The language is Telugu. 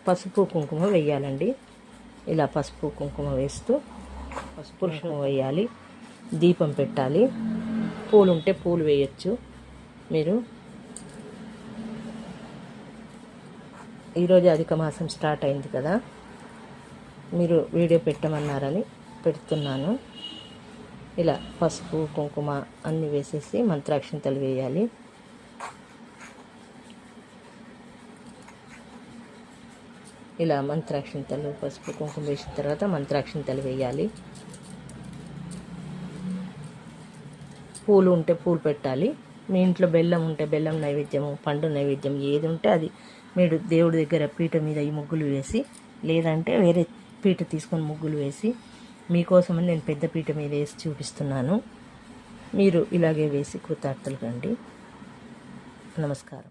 పసుపు కుంకుమ వేయాలండి. ఇలా పసుపు కుంకుమ వేస్తూ పసుపు కుంకుమ వేయాలి. దీపం పెట్టాలి. పూలు ఉంటే పూలు వేయచ్చు. మీరు ఈరోజు అధిక మాసం స్టార్ట్ అయింది కదా, మీరు వీడియో పెట్టమన్నారని పెడుతున్నాను. ఇలా పసుపు కుంకుమ అన్నీ వేసేసి మంత్రాక్షింతలు వేయాలి. ఇలా మంత్రాక్షింతలు పసుపు కుంకుమ వేసిన తర్వాత మంత్రాక్షింతలు వేయాలి. పూలు ఉంటే పూలు పెట్టాలి. మీ ఇంట్లో బెల్లం ఉంటే బెల్లం నైవేద్యము, పండు నైవేద్యం ఏది ఉంటే అది మీరు దేవుడి దగ్గర పీట మీద ఈ ముగ్గులు వేసి, లేదంటే వేరే పీట తీసుకొని ముగ్గులు వేసి, మీకోసమని నేను పెద్ద పీట మీద వేసి చూపిస్తున్నాను. మీరు ఇలాగే వేసి కృతార్థులు కండి. నమస్కారం.